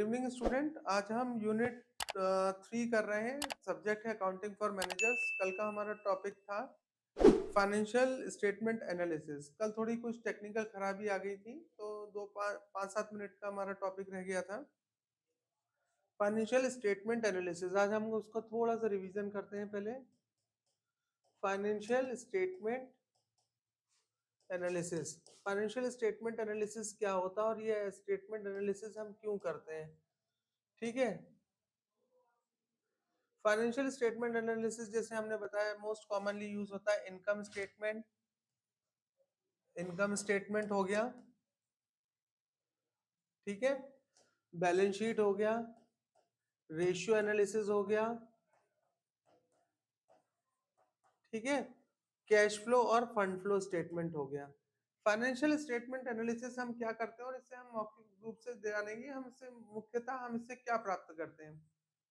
Evening student. आज हम unit 3 कर रहे हैं। सब्जेक्ट है अकाउंटिंग फॉर मैनेजर्स। कल का हमारा टॉपिक था फाइनेंशियल स्टेटमेंट एनालिसिस। कल थोड़ी कुछ टेक्निकल खराबी आ गई थी, तो 5-7 मिनट का हमारा टॉपिक रह गया था फाइनेंशियल स्टेटमेंट एनालिसिस। आज हम उसको थोड़ा सा रिवीजन करते हैं। पहले financial statement analysis, financial statement analysis क्या होता है और ये स्टेटमेंट एनालिसिस हम क्यों करते हैं। ठीक है, फाइनेंशियल स्टेटमेंट एनालिसिस जैसे हमने बताया मोस्ट कॉमनली यूज होता है इनकम स्टेटमेंट। इनकम स्टेटमेंट हो गया, ठीक है, बैलेंस शीट हो गया, रेशियो एनालिसिस हो गया, ठीक है, कैश फ्लो और फंड फ्लो स्टेटमेंट हो गया। फाइनेंशियल स्टेटमेंट एनालिसिस हम क्या करते हैं और इससे हम मौखिक रूप से जानेंगे हम इससे मुख्यतः हम इससे क्या प्राप्त करते हैं।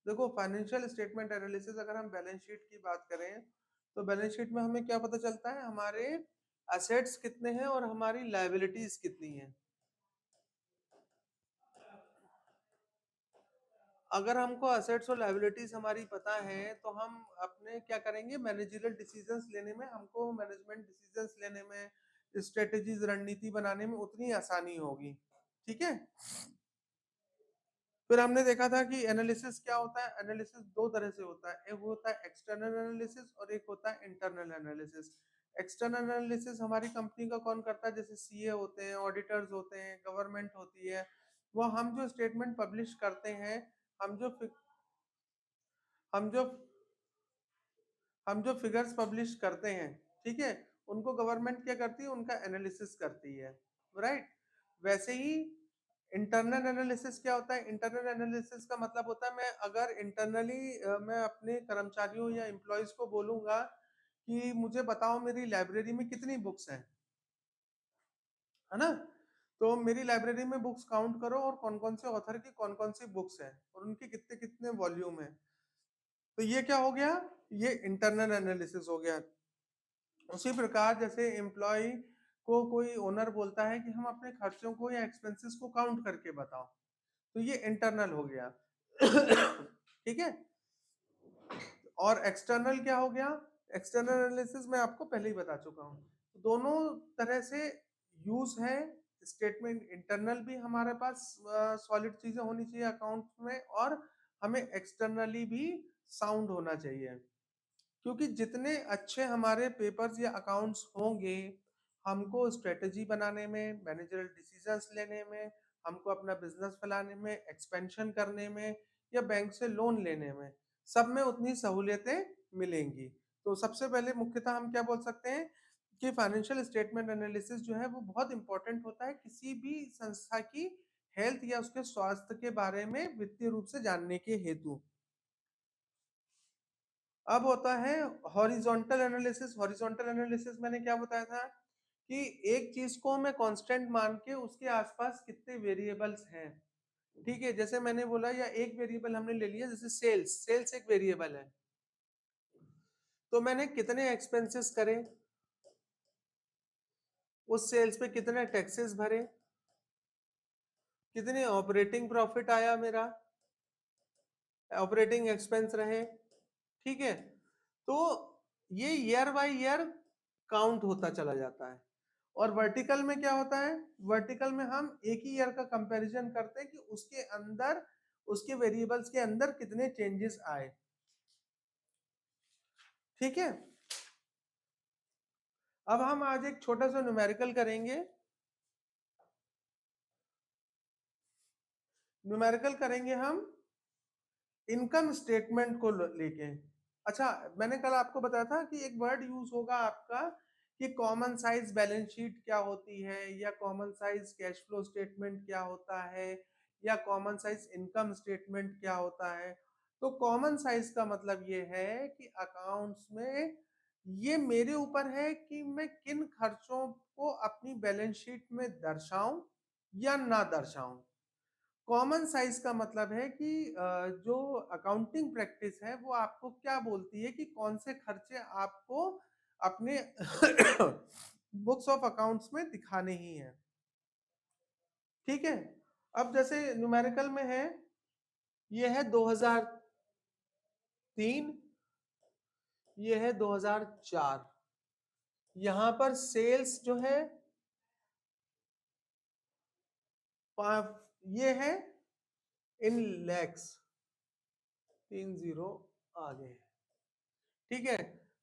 देखो, फाइनेंशियल स्टेटमेंट एनालिसिस अगर हम बैलेंस शीट की बात करें तो बैलेंस शीट में हमें क्या पता चलता है, हमारे एसेट्स कितने हैं और हमारी लायबिलिटीज कितनी हैं। अगर हमको एसेट्स और लायबिलिटीज हमारी पता है तो हम अपने क्या करेंगे, मैनेजरियल डिसीजंस लेने में, हमको मैनेजमेंट डिसीजंस लेने में, स्ट्रेटेजीज रणनीति बनाने में उतनी आसानी होगी। ठीक है, फिर हमने देखा था कि एनालिसिस क्या होता है। एनालिसिस दो तरह से होता है, एक होता है एक्सटर्नल एनालिसिस और एक होता है इंटरनल एनालिसिस। एक्सटर्नल एनालिसिस हमारी कंपनी का कौन करता है, जैसे सीए होते हैं, ऑडिटर्स होते हैं, गवर्नमेंट होती है। वो हम जो स्टेटमेंट पब्लिश करते हैं, हम जो फि- हम जो हम जो फिगर्स पब्लिश करते हैं, ठीक है, उनको गवर्नमेंट क्या करती है, उनका एनालिसिस करती है, राइट। वैसे ही इंटरनल एनालिसिस क्या होता है। इंटरनल एनालिसिस का मतलब होता है, मैं अगर इंटरनली मैं अपने कर्मचारियों या एम्प्लॉयज को बोलूंगा कि मुझे बताओ मेरी लाइब्रेरी में कितनी बुक्स हैं, है ना। तो मेरी लाइब्रेरी में बुक्स काउंट करो और कौन कौन से ऑथर की कौन कौन सी बुक्स हैं और उनके कितने कितने वॉल्यूम है। तो ये क्या हो गया, ये इंटरनल एनालिसिस हो गया। उसी प्रकार जैसे एम्प्लॉय को कोई ओनर बोलता है कि हम अपने खर्चों को या एक्सपेंसेस को काउंट करके बताओ, तो ये इंटरनल हो गया। ठीक है, और एक्सटर्नल क्या हो गया। एक्सटर्नल एनालिसिस मैं आपको पहले ही बता चुका हूं। दोनों तरह से यूज है स्टेटमेंट। इंटरनल भी हमारे पास सॉलिड चीजें होनी चाहिए अकाउंट में, और हमें एक्सटर्नली भी साउंड होना चाहिए, क्योंकि जितने अच्छे हमारे पेपर्स या अकाउंट्स होंगे, हमको स्ट्रेटेजी बनाने में, मैनेजरल डिसीजंस लेने में, हमको अपना बिजनेस फैलाने में, एक्सपेंशन करने में या बैंक से लोन लेने में, सब में उतनी सहूलियतें मिलेंगी। तो सबसे पहले मुख्यतः हम क्या बोल सकते हैं कि फाइनेंशियल स्टेटमेंट एनालिसिस जो है वो बहुत इंपॉर्टेंट होता है किसी भी संस्था की हेल्थ या उसके स्वास्थ्य के बारे में वित्तीय रूप से जानने के हेतु। अब होता है हॉरिजॉन्टल एनालिसिस। हॉरिजॉन्टल एनालिसिस मैंने क्या बताया था कि एक चीज को मैं कांस्टेंट मान के उसके आसपास कितने वेरिएबल्स हैं। ठीक है, जैसे मैंने बोला, या एक वेरिएबल हमने ले लिया, जैसे सेल्स। सेल्स एक वेरिएबल है, तो मैंने कितने एक्सपेंसेस करे, उस सेल्स पे कितने टैक्सेस भरे, कितने ऑपरेटिंग प्रॉफिट आया मेरा, ऑपरेटिंग एक्सपेंस रहे, ठीक है। तो ये ईयर बाय ईयर काउंट होता चला जाता है। और वर्टिकल में क्या होता है, वर्टिकल में हम एक ही ईयर का कंपैरिजन करते हैं कि उसके अंदर, उसके वेरिएबल्स के अंदर कितने चेंजेस आए। ठीक है, अब हम आज एक छोटा सा न्यूमेरिकल करेंगे। न्यूमेरिकल करेंगे हम इनकम स्टेटमेंट को लेके। अच्छा, मैंने कल आपको बताया था कि एक वर्ड यूज होगा आपका कि कॉमन साइज बैलेंस शीट क्या होती है, या common size cash flow statement क्या होता है, या कॉमन साइज इनकम स्टेटमेंट क्या होता है। तो कॉमन साइज का मतलब ये है कि अकाउंट्स में ये मेरे ऊपर है कि मैं किन खर्चों को अपनी बैलेंस शीट में दर्शाऊं या ना दर्शाऊं। कॉमन साइज का मतलब है कि जो अकाउंटिंग प्रैक्टिस है वो आपको क्या बोलती है कि कौन से खर्चे आपको अपने बुक्स ऑफ अकाउंट्स में दिखाने ही है। ठीक है, अब जैसे न्यूमेरिकल में है, ये है 2003, ये है 2004। यहां पर सेल्स जो है ये है इन लैक्स, 30 आ गए। ठीक है,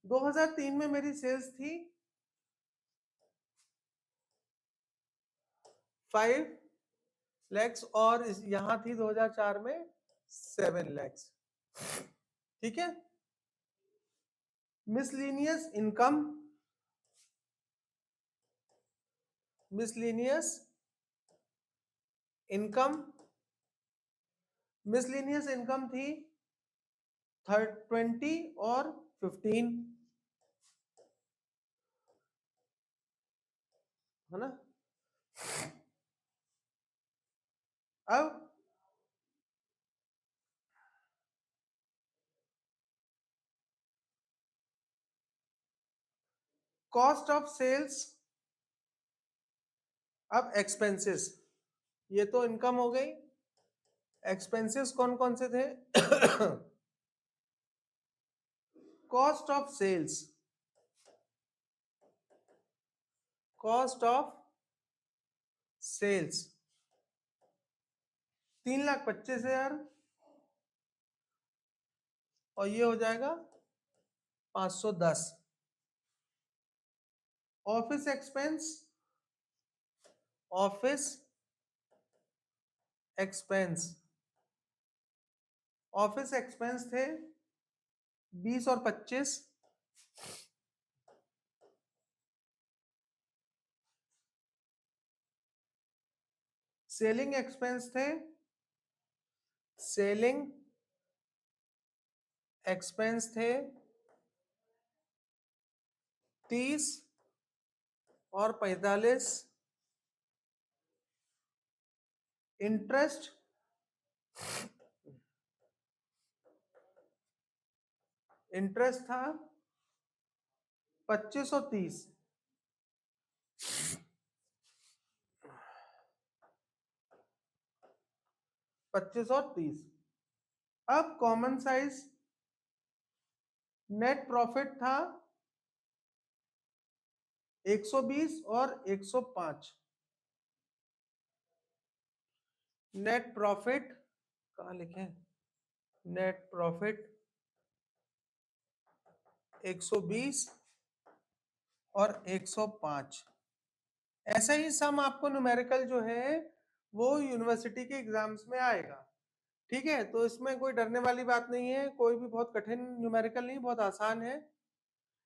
2003 में मेरी सेल्स थी 5 लैक्स और यहां थी 2004 में 7 लैक्स। ठीक है, miscellaneous income, miscellaneous income, miscellaneous income थी 20 और 15, है ना। अब कॉस्ट ऑफ सेल्स, अब एक्सपेंसेस, ये तो इनकम हो गई। एक्सपेंसेस कौन कौन से थे? Cost of sales, cost of sales 3,25,000 और ये हो जाएगा 510। Office expense, office expense, office expense थे 20 और 25। सेलिंग एक्सपेंस थे, सेलिंग एक्सपेंस थे 30 और 45। इंटरेस्ट, इंटरेस्ट था 25 और 30। 25 और 30। अब कॉमन साइज नेट प्रॉफिट था 120 और 105। नेट प्रॉफिट कहाँ लिखे? नेट प्रॉफिट 120 और 105। ऐसा ही सम आपको न्यूमेरिकल जो है वो यूनिवर्सिटी के एग्जाम्स में आएगा। ठीक है, तो इसमें कोई डरने वाली बात नहीं है, कोई भी बहुत कठिन न्यूमेरिकल नहीं, बहुत आसान है।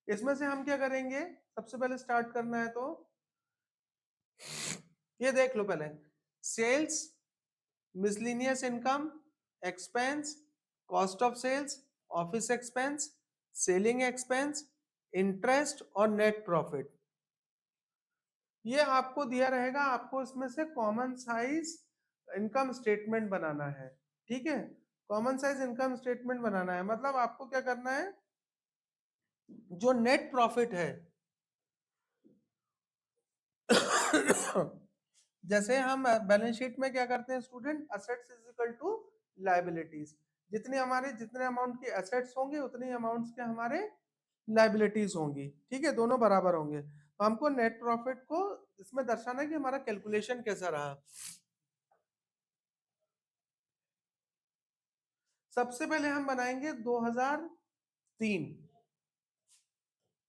इसमें से हम क्या करेंगे, सबसे पहले स्टार्ट करना है तो ये देख लो पहले, sales, miscellaneous income, expense, cost of sales, office expense, selling expense, interest और नेट प्रॉफिट। ये आपको दिया रहेगा, आपको इसमें से कॉमन साइज इनकम स्टेटमेंट बनाना है। ठीक है, कॉमन साइज इनकम स्टेटमेंट बनाना है, मतलब आपको क्या करना है, जो नेट प्रॉफिट है जैसे हम बैलेंस शीट में क्या करते हैं student, assets is equal to liabilities. जितने अमाउंट के एसेट्स होंगे उतने अमाउंट्स के हमारे लायबिलिटीज होंगी। ठीक है, दोनों बराबर होंगे। तो हमको नेट प्रॉफिट को इसमें दर्शाना है कि हमारा कैलकुलेशन कैसा रहा। सबसे पहले हम बनाएंगे 2003,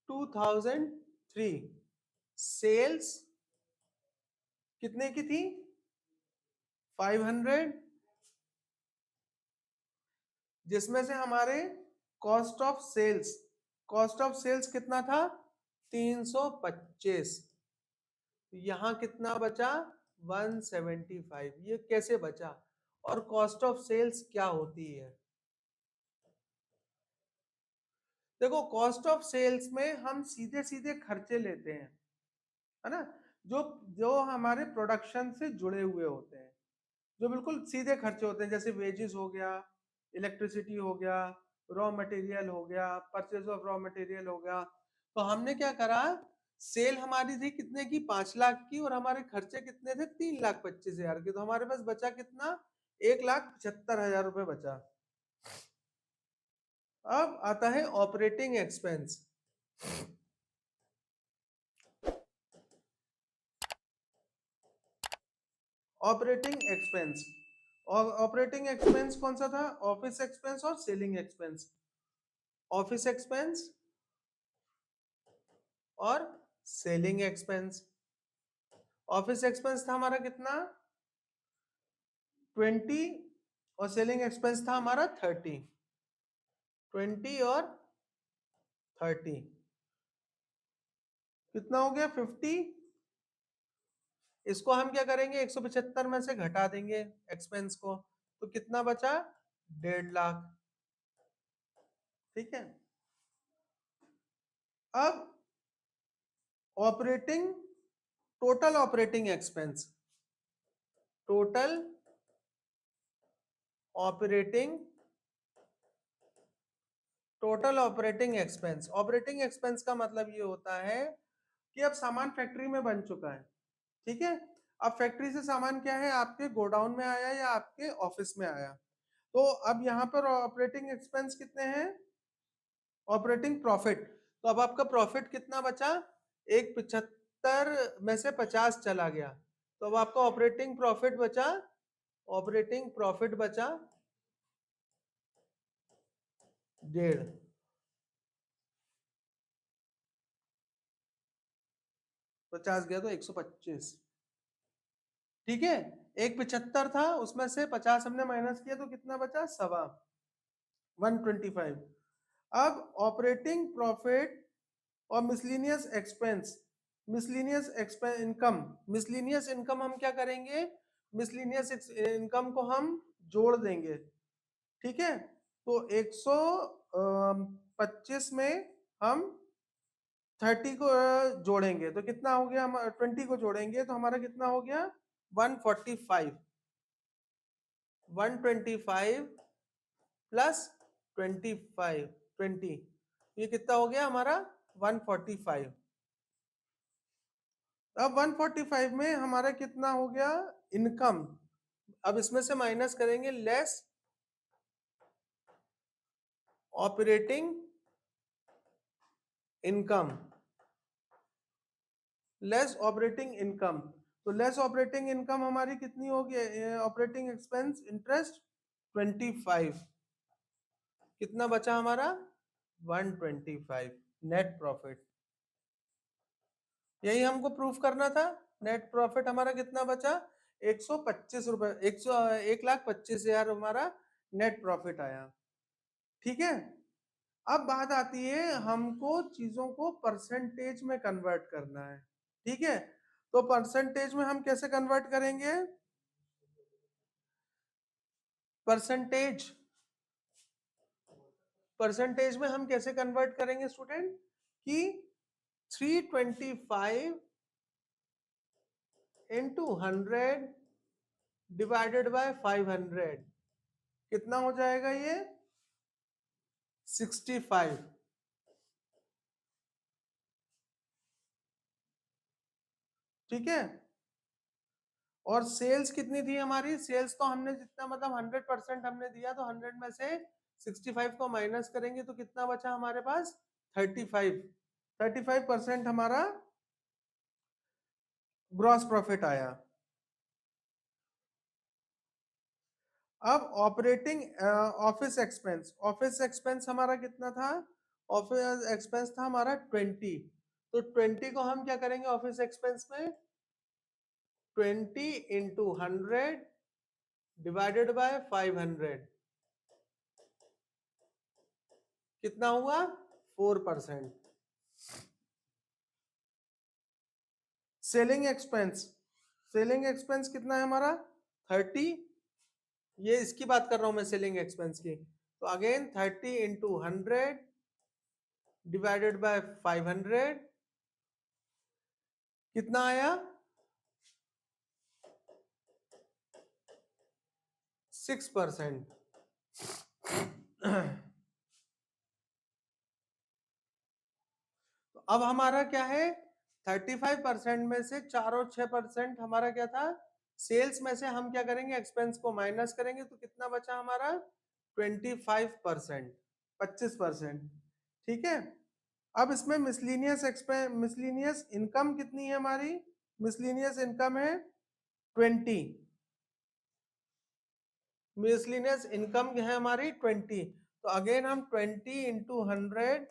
2003 सेल्स कितने की थी, 500, जिसमें से हमारे cost of sales, cost of sales कितना था 325। यहां कितना बचा 175। ये कैसे बचा, और कॉस्ट ऑफ सेल्स क्या होती है? देखो, कॉस्ट ऑफ सेल्स में हम सीधे सीधे खर्चे लेते हैं, है ना, जो जो हमारे प्रोडक्शन से जुड़े हुए होते हैं, जो बिल्कुल सीधे खर्चे होते हैं, जैसे वेजेस हो गया, इलेक्ट्रिसिटी हो गया, रॉ मटेरियल हो गया, परचेज ऑफ रॉ मटेरियल हो गया। तो हमने क्या करा, सेल हमारी थी कितने की, 5 लाख की, और हमारे खर्चे कितने थे, 3,25,000 के। तो हमारे पास बचा कितना, 1,75,000 रुपए बचा। अब आता है ऑपरेटिंग एक्सपेंस। ऑपरेटिंग एक्सपेंस, और ऑपरेटिंग एक्सपेंस कौन सा था, ऑफिस एक्सपेंस और सेलिंग एक्सपेंस। ऑफिस एक्सपेंस और सेलिंग एक्सपेंस। ऑफिस एक्सपेंस था हमारा कितना, 20, और सेलिंग एक्सपेंस था हमारा 30। 20 और 30 कितना हो गया, 50। इसको हम क्या करेंगे, 175 में से घटा देंगे एक्सपेंस को, तो कितना बचा, 1.5 लाख। ठीक है। अब operating, total operating expense, total operating, total operating expense. Operating expense का मतलब ये होता है कि अब सामान फैक्ट्री में बन चुका है, ठीक है। अब फैक्ट्री से सामान क्या है, आपके गोडाउन में आया या आपके ऑफिस में आया। तो अब यहाँ पर ऑपरेटिंग एक्सपेंस कितने हैं, ऑपरेटिंग प्रॉफिट। तो अब आपका प्रॉफिट कितना बचा, 175 में से 50 चला गया, तो अब आपका ऑपरेटिंग प्रॉफिट बचा, ऑपरेटिंग प्रॉफिट बचा 1.5। 50 गया तो 125। ठीक है। 175 था, उसमें से 50 हमने माइनस किया तो कितना बचा, 125। अब ऑपरेटिंग प्रॉफिट और miscellaneous expense, miscellaneous expense income, miscellaneous income हम क्या करेंगे, मिसलिनियस इनकम को हम जोड़ देंगे। ठीक है। तो 125 में हम 30 को जोड़ेंगे तो कितना हो गया, हम 20 को जोड़ेंगे तो हमारा कितना हो गया, 145। 125 प्लस 25, 20, ये कितना हो गया हमारा, 145। अब 145 में हमारा कितना हो गया, इनकम। अब इसमें से माइनस करेंगे, less operating income, less operating income. तो लेस ऑपरेटिंग इनकम हमारी कितनी होगी, ऑपरेटिंग एक्सपेंस इंटरेस्ट 25, कितना बचा हमारा, 125 नेट प्रॉफिट। यही हमको प्रूफ करना था। नेट प्रॉफिट हमारा कितना बचा, 125 रुपए, 1,25,000 हमारा नेट प्रॉफिट आया। ठीक है। अब बात आती है, हमको चीजों को परसेंटेज में कन्वर्ट करना है। ठीक है। तो परसेंटेज में हम कैसे कन्वर्ट करेंगे, परसेंटेज, परसेंटेज में हम कैसे कन्वर्ट करेंगे स्टूडेंट, कि 325 इंटू 100 डिवाइडेड बाय 500, कितना हो जाएगा ये, 65। ठीक है। और सेल्स कितनी थी हमारी, सेल्स तो हमने जितना मतलब 100% हमने दिया, तो 100 में से 65 को माइनस करेंगे तो कितना बचा हमारे पास, 35। 35% हमारा ग्रॉस प्रॉफिट आया। अब operating office expense, office expense हमारा कितना था, ऑफिस एक्सपेंस था हमारा 20। तो 20 को हम क्या करेंगे ऑफिस एक्सपेंस में, 20 इंटू 100 डिवाइडेड बाय 500, कितना हुआ, 4%। सेलिंग एक्सपेंस, सेलिंग एक्सपेंस कितना है हमारा, 30। ये इसकी बात कर रहा हूं मैं, सेलिंग एक्सपेंस की। तो अगेन 30 इंटू 100 डिवाइडेड बाय 500, कितना आया, 6%। तो अब हमारा क्या है, 35% में से 4 और 6% हमारा क्या था, सेल्स में से हम क्या करेंगे, एक्सपेंस को माइनस करेंगे, तो कितना बचा हमारा 25%, 25%। ठीक है, अब इसमें मिसलिनियस एक्सपेंस, मिसलिनियस इनकम कितनी है हमारी, मिसलिनियस इनकम है 20, मिसलिनियस इनकम है हमारी 20। तो अगेन हम 20 इंटू 100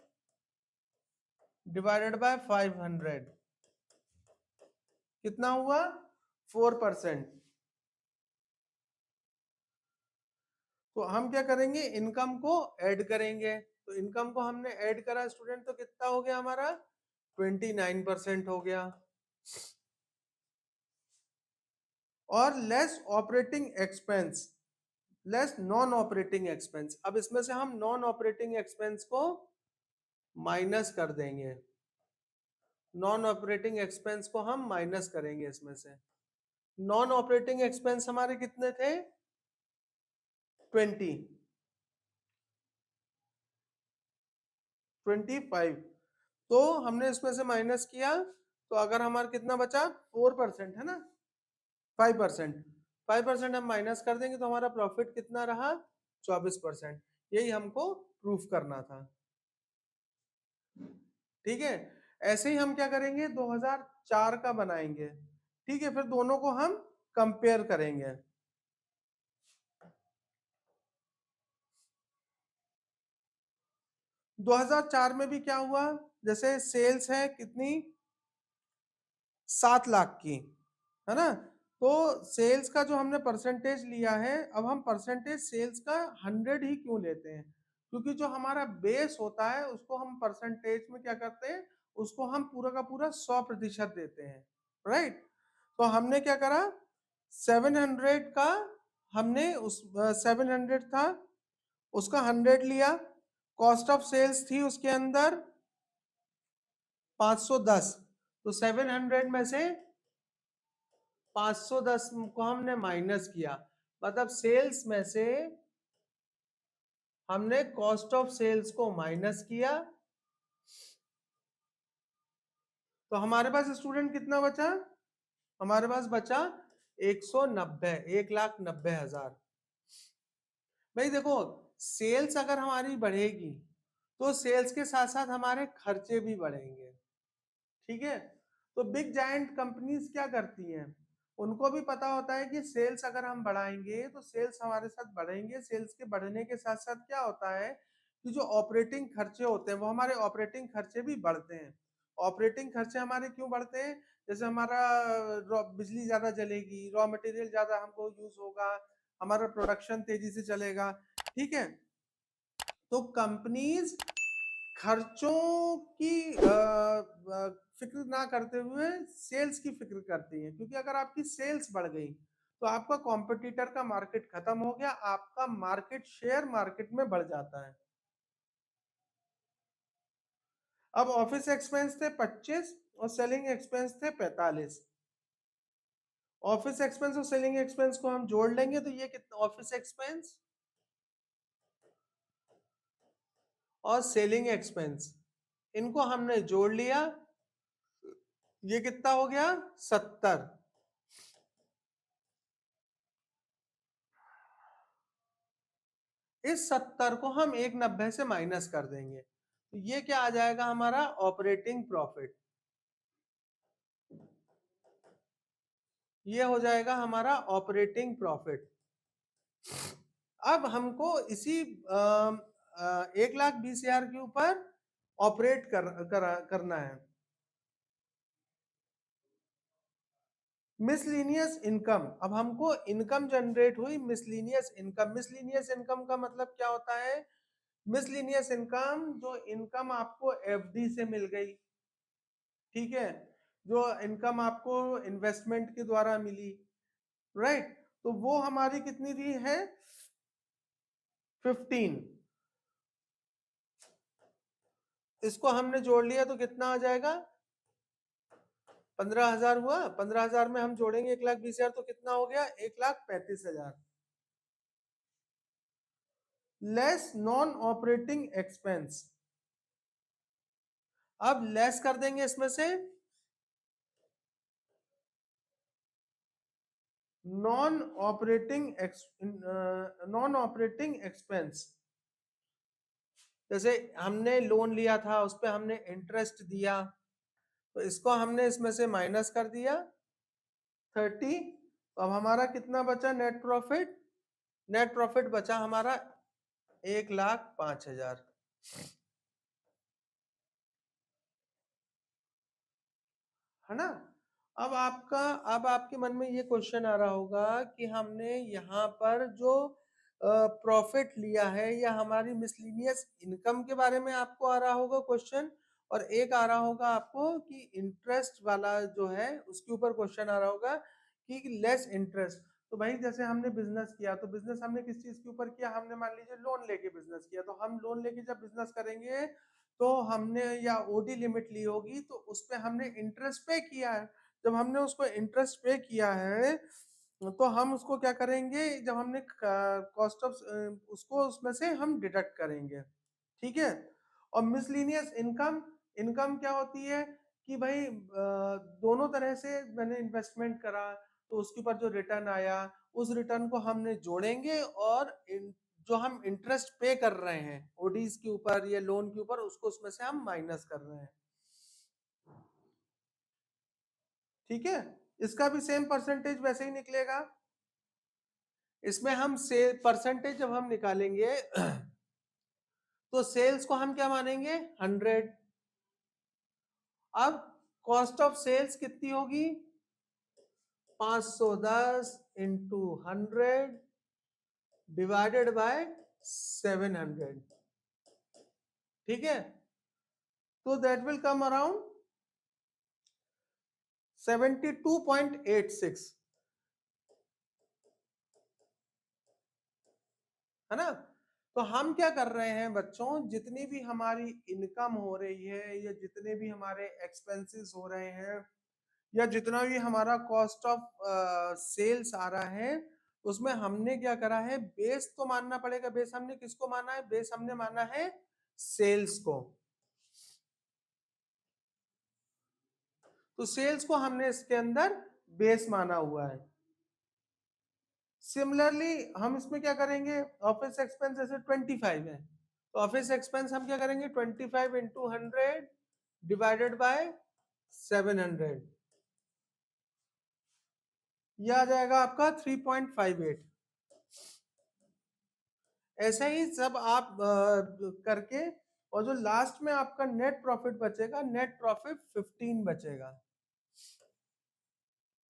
डिवाइडेड बाय 500 कितना हुआ, 4%। तो हम क्या करेंगे, इनकम को ऐड करेंगे, तो इनकम को हमने ऐड करा स्टूडेंट, तो कितना हो गया हमारा 29% हो गया। और less operating expense, less non operating expense, अब इसमें से हम नॉन ऑपरेटिंग एक्सपेंस को माइनस कर देंगे, नॉन ऑपरेटिंग एक्सपेंस को हम माइनस करेंगे इसमें से। नॉन ऑपरेटिंग एक्सपेंस हमारे कितने थे 25, तो हमने इसमें से माइनस किया, तो अगर हमारा कितना बचा 4% है ना, 5%, 5% हम माइनस कर देंगे तो हमारा प्रॉफिट कितना रहा 24%। यही हमको प्रूफ करना था। ठीक है, ऐसे ही हम क्या करेंगे 2004 का बनाएंगे। ठीक है, फिर दोनों को हम कंपेयर करेंगे। 2004 में भी क्या हुआ, जैसे सेल्स है कितनी 7 लाख की, है ना, तो सेल्स का जो हमने परसेंटेज लिया है, अब हम परसेंटेज सेल्स का 100 ही क्यों लेते हैं, क्योंकि जो हमारा बेस होता है उसको हम परसेंटेज में क्या करते हैं, उसको हम पूरा का पूरा 100% देते हैं, राइट। तो हमने क्या करा 700 का, हमने उस 700 था उसका 100 लिया, कॉस्ट ऑफ सेल्स थी उसके अंदर 510, तो 700 में से 510 को हमने माइनस किया, मतलब सेल्स में से हमने कॉस्ट ऑफ सेल्स को माइनस किया, तो हमारे पास स्टूडेंट कितना बचा, हमारे पास बचा 190, 1,90,000। भाई देखो, सेल्स अगर हमारी बढ़ेगी तो सेल्स के साथ साथ हमारे खर्चे भी बढ़ेंगे। ठीक है, तो बिग जायंट कंपनीज क्या करती हैं, उनको भी पता होता है कि सेल्स अगर हम बढ़ाएंगे तो सेल्स हमारे साथ बढ़ेंगे, सेल्स के बढ़ने के साथ साथ क्या होता है कि जो ऑपरेटिंग खर्चे होते हैं वो हमारे ऑपरेटिंग खर्चे भी बढ़ते हैं। ऑपरेटिंग खर्चे हमारे क्यों बढ़ते हैं, जैसे हमारा बिजली ज्यादा जलेगी, रॉ मटेरियल ज्यादा हमको यूज होगा, हमारा प्रोडक्शन तेजी से चलेगा। ठीक है, तो कंपनीज खर्चों की फिक्र ना करते हुए सेल्स की फिक्र करती है, क्योंकि अगर आपकी सेल्स बढ़ गई तो आपका कॉम्पिटिटर का मार्केट खत्म हो गया, आपका मार्केट शेयर मार्केट में बढ़ जाता है। अब ऑफिस एक्सपेंस थे 25 और सेलिंग एक्सपेंस थे 45। ऑफिस एक्सपेंस और सेलिंग एक्सपेंस को हम जोड़ लेंगे तो ये कितना, ऑफिस एक्सपेंस और सेलिंग एक्सपेंस इनको हमने जोड़ लिया, ये कितना हो गया 70। इस 70 को हम 190 से माइनस कर देंगे, तो ये क्या आ जाएगा हमारा ऑपरेटिंग प्रॉफिट, ये हो जाएगा हमारा ऑपरेटिंग प्रॉफिट। अब हमको इसी 1,20,000 के ऊपर ऑपरेट करना है। मिसलिनियस इनकम, अब हमको इनकम जनरेट हुई मिसलिनियस इनकम, मिसलिनियस इनकम का मतलब क्या होता है, मिसलिनियस इनकम जो इनकम आपको एफडी से मिल गई, ठीक है, जो इनकम आपको इन्वेस्टमेंट के द्वारा मिली, राइट, तो वो हमारी कितनी दी है 15। इसको हमने जोड़ लिया तो कितना आ जाएगा 15,000 हुआ, 15,000 में हम जोड़ेंगे 1,20,000 तो कितना हो गया 1,35,000। लेस नॉन ऑपरेटिंग एक्सपेंस, अब लेस कर देंगे इसमें से नॉन ऑपरेटिंग एक्सपेंस, जैसे हमने लोन लिया था उस पे हमने इंटरेस्ट दिया, तो इसको हमने इसमें से माइनस कर दिया 30। तो अब हमारा कितना बचा नेट प्रॉफिट? नेट प्रॉफिट बचा हमारा 1,05,000, है ना। अब आपके मन में ये क्वेश्चन आ रहा होगा कि हमने यहाँ पर जो प्रॉफिट लिया है या हमारी मिसलिनियस इनकम के बारे में आपको आ रहा होगा क्वेश्चन, और एक आ रहा होगा आपको कि इंटरेस्ट वाला जो है उसके ऊपर क्वेश्चन आ रहा होगा कि लेस इंटरेस्ट। तो भाई जैसे हमने बिजनेस किया, तो बिजनेस हमने किस चीज के ऊपर किया? हमने मान लीजिए लोन लेके बिजनेस किया, तो हम लोन लेके जब बिजनेस करेंगे तो हमने या ओडी लिमिट ली होगी, तो उस पे हमने इंटरेस्ट पे किया है। जब हमने उसको इंटरेस्ट पे किया है तो हम उसको क्या करेंगे, जब हमने कॉस्ट ऑफ उसको उसमें से हम डिडक्ट करेंगे, ठीक है। और मिसलिनियस इनकम, इनकम क्या होती है कि भाई दोनों तरह से मैंने इन्वेस्टमेंट करा, तो उसके ऊपर जो रिटर्न आया उस रिटर्न को हमने जोड़ेंगे, और जो हम इंटरेस्ट पे कर रहे हैं ओडीज के ऊपर या लोन के ऊपर, उसको उसमें से हम माइनस कर रहे हैं, ठीक है। इसका भी सेम परसेंटेज वैसे ही निकलेगा। इसमें हम से परसेंटेज जब हम निकालेंगे तो सेल्स को हम क्या मानेंगे? 100। अब कॉस्ट ऑफ सेल्स कितनी होगी? 510 इंटू 100 डिवाइडेड बाय 700, ठीक है। तो दैट विल कम अराउंड 72.86, है ना। तो हम क्या कर रहे हैं बच्चों, जितनी भी हमारी इनकम हो रही है या जितने भी हमारे एक्सपेंसेस हो रहे हैं या जितना भी हमारा कॉस्ट ऑफ सेल्स आ रहा है, उसमें हमने क्या करा है, बेस तो मानना पड़ेगा। बेस हमने किसको माना है? बेस हमने माना है सेल्स को। तो सेल्स को हमने इसके अंदर बेस माना हुआ है। सिमिलरली हम इसमें क्या करेंगे, ऑफिस एक्सपेंस जैसे 25 है, तो ऑफिस एक्सपेंस हम क्या करेंगे, 25 इंटू 100 डिवाइडेड बाय 700, यह आ जाएगा आपका 3.58। ऐसा ही सब आप करके, और जो लास्ट में आपका नेट प्रॉफिट बचेगा, नेट प्रॉफिट 15 बचेगा,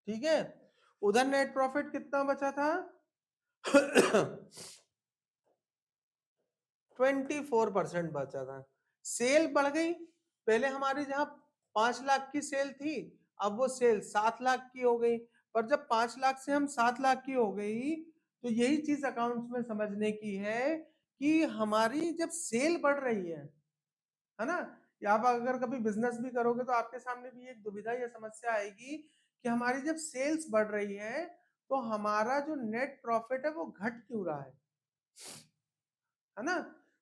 ठीक है। उधर नेट प्रॉफिट कितना बचा था? 24% बचा था। सेल बढ़ गई, पहले हमारी जहां 5 लाख की सेल थी, अब वो सेल 7 लाख की हो गई। पर जब 5 लाख से हम 7 लाख की हो गई, तो यही चीज अकाउंट्स में समझने की है कि हमारी जब सेल बढ़ रही है ना। या आप अगर कभी बिजनेस भी करोगे तो आपके सामने भी एक दुविधा या समस्या आएगी कि हमारी जब सेल्स बढ़ रही है तो हमारा जो नेट प्रॉफिट है वो घट क्यों रहा है ना।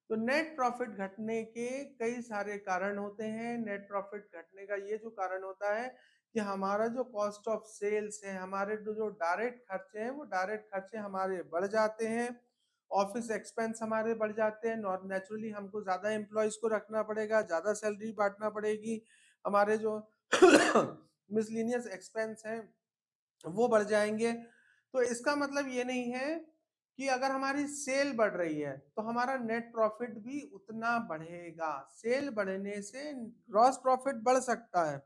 तो नेट प्रॉफिट घटने के कई सारे कारण होते हैं। नेट प्रॉफिट घटने का ये जो कारण होता है कि हमारा जो कॉस्ट ऑफ सेल्स है, हमारे जो डायरेक्ट खर्चे हैं, वो डायरेक्ट खर्चे हमारे बढ़ जाते हैं, ऑफिस एक्सपेंस हमारे बढ़ जाते हैं। नेचुरली हमको ज्यादा एम्प्लॉयज को रखना पड़ेगा, ज्यादा सैलरी बांटना पड़ेगी, हमारे जो मिसलिनियस एक्सपेंस हैं वो बढ़ जाएंगे। तो इसका मतलब ये नहीं है कि अगर हमारी सेल बढ़ रही है तो हमारा नेट प्रॉफिट भी उतना बढ़ेगा। सेल बढ़ने से ग्रॉस प्रॉफिट बढ़ सकता है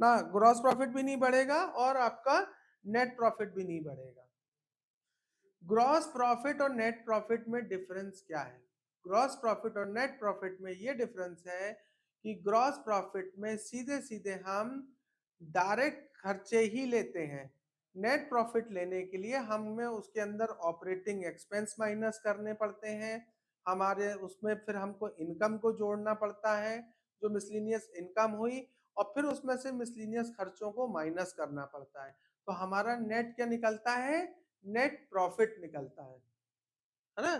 ना, ग्रॉस प्रॉफिट भी नहीं बढ़ेगा और आपका नेट प्रॉफिट भी नहीं बढ़ेगा। ग्रॉस प्रॉफिट और नेट प्रॉफिट में डिफरेंस क्या है? ग्रॉस प्रॉफिट और नेट प्रॉफिट में ये डिफरेंस है कि ग्रॉस प्रॉफिट में सीधे सीधे हम डायरेक्ट खर्चे ही लेते हैं। नेट प्रॉफिट लेने के लिए हमें उसके अंदर ऑपरेटिंग एक्सपेंस माइनस करने पड़ते हैं, हमारे उसमें फिर हमको इनकम को जोड़ना पड़ता है, जो मिसलिनियस इनकम हुई, और फिर उसमें से मिसलिनियस खर्चों को माइनस करना पड़ता है। तो हमारा नेट क्या निकलता है? नेट प्रॉफिट निकलता है ना।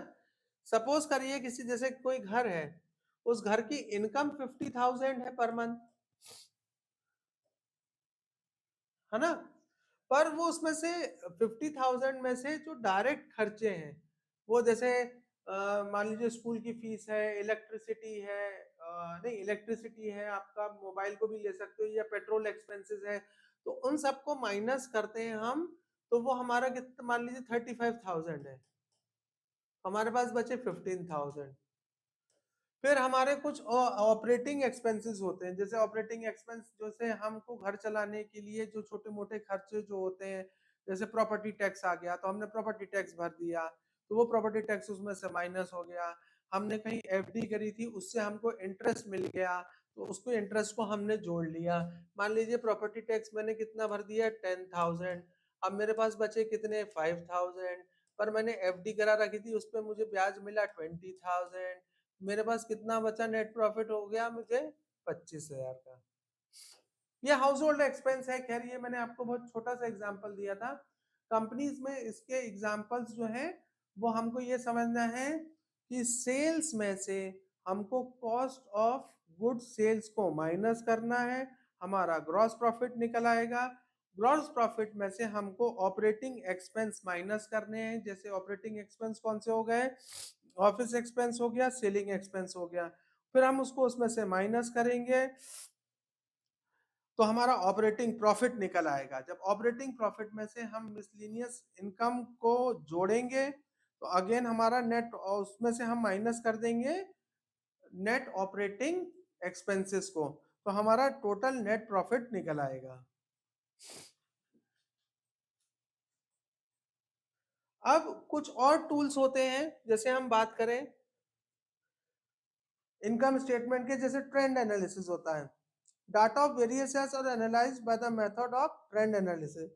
सपोज करिए किसी, जैसे कोई घर है, उस घर की इनकम 50,000 है पर मंथ, है ना। पर वो उसमें से 50,000 में से जो डायरेक्ट खर्चे हैं, वो जैसे मान लीजिए स्कूल की फीस है, इलेक्ट्रिसिटी है, नहीं इलेक्ट्रिसिटी है, आपका मोबाइल को भी ले सकते हो, या पेट्रोल एक्सपेंसेस है, तो उन सबको माइनस करते हैं हम, तो वो हमारा कितना, मान लीजिए 35,000 है, हमारे पास बचे 15,000। फिर हमारे कुछ ऑपरेटिंग एक्सपेंसेस होते हैं, जैसे ऑपरेटिंग एक्सपेंस जैसे हमको घर चलाने के लिए जो छोटे मोटे खर्चे जो होते हैं, जैसे प्रॉपर्टी टैक्स आ गया तो हमने प्रॉपर्टी टैक्स भर दिया, तो वो प्रॉपर्टी टैक्स उसमें से माइनस हो गया। हमने कहीं एफडी करी थी, उससे हमको इंटरेस्ट मिल गया, तो उसको इंटरेस्ट को हमने जोड़ लिया। मान लीजिए प्रॉपर्टी टैक्स मैंने कितना भर दिया, 10,000, अब मेरे पास बचे कितने, 5,000, पर मैंने एफडी करा रखी थी, उस पर मुझे ब्याज मिला 20,000, मेरे पास कितना बचा, नेट प्रॉफिट हो गया मुझे 25,000 का। ये हाउस होल्ड एक्सपेंस है। खैर ये मैंने आपको बहुत छोटा सा एग्जांपल दिया था। कंपनीज में इसके एग्जांपल्स जो है वो हमको ये समझना है कि सेल्स में से हमको कॉस्ट ऑफ गुड सेल्स को माइनस करना है, हमारा ग्रॉस प्रॉफिट निकल आएगा। ग्रॉस प्रॉफिट में से हमको ऑपरेटिंग एक्सपेंस माइनस करने हैं, जैसे ऑपरेटिंग एक्सपेंस कौन से हो गए, ऑफिस एक्सपेंस हो गया, सेलिंग एक्सपेंस हो गया, फिर हम उसको उसमें से माइनस करेंगे तो हमारा ऑपरेटिंग प्रॉफिट निकल आएगा। जब ऑपरेटिंग प्रॉफिट में से हम मिसलेनियस इनकम को जोड़ेंगे तो अगेन हमारा नेट, उसमें से हम माइनस कर देंगे नेट ऑपरेटिंग एक्सपेंसेस को, तो हमारा टोटल नेट प्रॉफिट निकल आएगा। अब कुछ और टूल्स होते हैं, जैसे हम बात करें इनकम स्टेटमेंट के, जैसे ट्रेंड एनालिसिस होता है। Data of various years are analyzed by the method of trend analysis.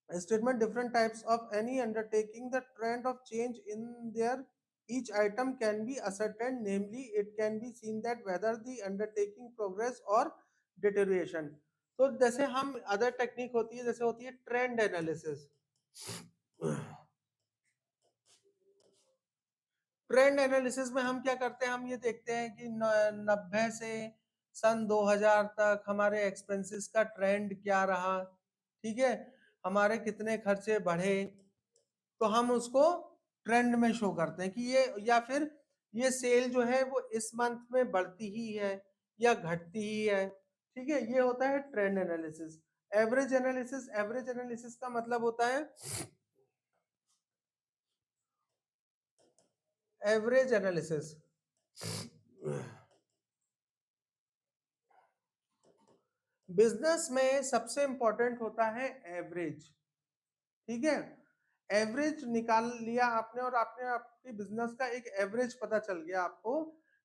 A statement different types of any undertaking, the trend of change in their each item can be ascertained, namely it can be seen that whether the undertaking progress or deterioration. तो जैसे हम other technique होती है, जैसे होती है trend analysis. Trend analysis में हम क्या करते हैं, हम ये देखते हैं कि 90 से सन 2000 तक हमारे एक्सपेंसेस का ट्रेंड क्या रहा, ठीक है, हमारे कितने खर्चे बढ़े, तो हम उसको ट्रेंड में शो करते हैं कि ये, या फिर ये सेल जो है वो इस मंथ में बढ़ती ही है या घटती ही है, ठीक है, ये होता है trend analysis. Average analysis, average analysis का मतलब होता है एवरेज एनालिसिस, बिजनेस में सबसे इंपॉर्टेंट होता है एवरेज, ठीक है, एवरेज निकाल लिया आपने और आपने आपकी बिजनेस का एक एवरेज पता चल गया आपको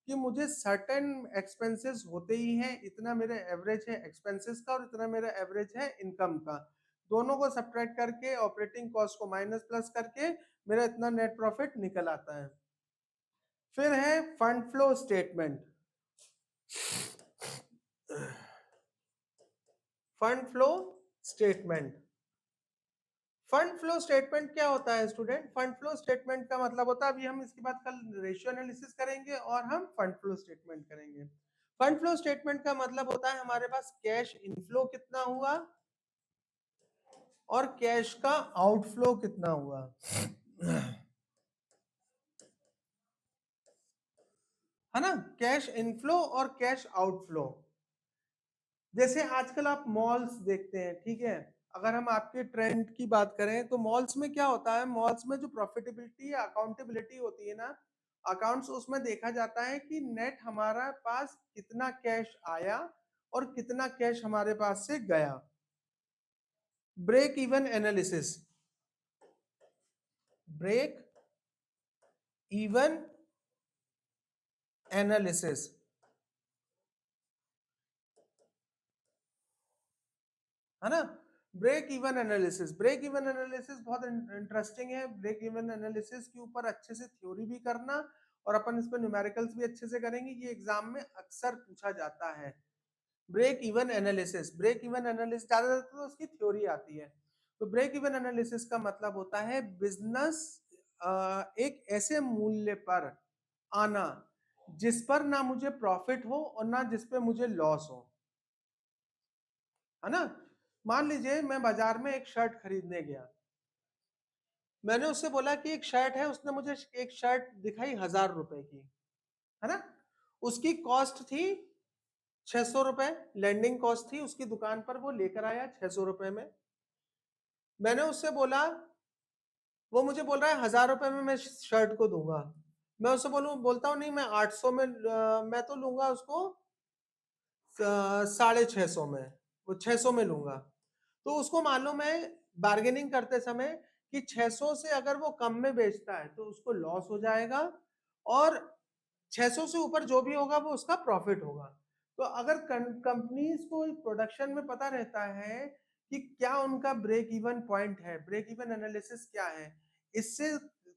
कि मुझे सर्टेन एक्सपेंसेस होते ही हैं, इतना मेरा एवरेज है एक्सपेंसेस का और इतना मेरा एवरेज है इनकम का, दोनों को सब्ट्रैक्ट करके ऑपरेटिंग कॉस्ट को माइनस प्लस करके मेरा इतना नेट प्रॉफिट निकल आता है। फिर है fund flow statement. Fund flow statement, fund flow statement क्या होता है स्टूडेंट, फंड फ्लो स्टेटमेंट का मतलब होता है, अभी हम इसके बाद कल रेशियो एनालिसिस करेंगे और हम फंड फ्लो स्टेटमेंट करेंगे। फंड फ्लो स्टेटमेंट का मतलब होता है हमारे पास कैश इनफ्लो कितना हुआ और कैश का आउटफ्लो कितना हुआ, है ना, कैश इनफ्लो और कैश आउटफ्लो। जैसे आजकल आप मॉल्स देखते हैं, ठीक है, अगर हम आपके ट्रेंड की बात करें तो मॉल्स में क्या होता है, मॉल्स में जो प्रॉफिटेबिलिटी या अकाउंटेबिलिटी होती है ना, अकाउंट्स, उसमें देखा जाता है कि नेट हमारा पास कितना कैश आया और कितना कैश हमारे पास से गया। Break even analysis, break even analysis, है ना, break even analysis, break even analysis बहुत इंटरेस्टिंग है। ब्रेक इवन एनालिसिस के ऊपर अच्छे से थ्योरी भी करना और अपन इस पर न्यूमेरिकल्स भी अच्छे से करेंगे, ये एग्जाम में अक्सर पूछा जाता है। Break even analysis, break even analysis ज्यादातर तो उसकी थ्योरी आती है। तो ब्रेक इवन एनालिसिस का मतलब होता है बिजनेस एक ऐसे मूल्य पर आना जिस पर ना मुझे प्रॉफिट हो और ना जिस पे मुझे लॉस हो, है ना। मान लीजिए मैं बाजार में एक शर्ट खरीदने गया, मैंने उससे बोला कि एक शर्ट है, उसने मुझे एक शर्ट दिखाई 1000 रुपए की, है ना? उसकी कॉस्ट थी 600 रुपए, लैंडिंग कॉस्ट थी उसकी दुकान पर, वो लेकर आया 600 रुपए में। मैंने उससे बोला, वो मुझे बोल रहा है 1000 रुपए में मैं शर्ट को दूंगा। मैं उससे बोलता हूँ नहीं, मैं 800 में मैं तो लूंगा उसको 650 में, वो 600 में लूंगा। तो उसको मालूम है बार्गेनिंग करते समय कि 600 से अगर वो कम में बेचता है तो उसको लॉस हो जाएगा, और 600 से ऊपर जो भी होगा वो उसका प्रॉफिट होगा। तो अगर कंपनीज को प्रोडक्शन में पता रहता है कि क्या उनका ब्रेक इवन पॉइंट है, ब्रेक इवन एनालिसिस क्या है, इससे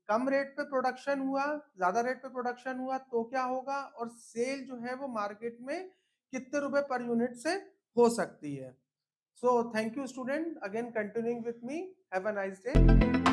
कम रेट पे प्रोडक्शन हुआ, ज्यादा रेट पे प्रोडक्शन हुआ तो क्या होगा, और सेल जो है वो मार्केट में कितने रुपए पर यूनिट से हो सकती है। So thank you student, again continuing with me, have a nice day.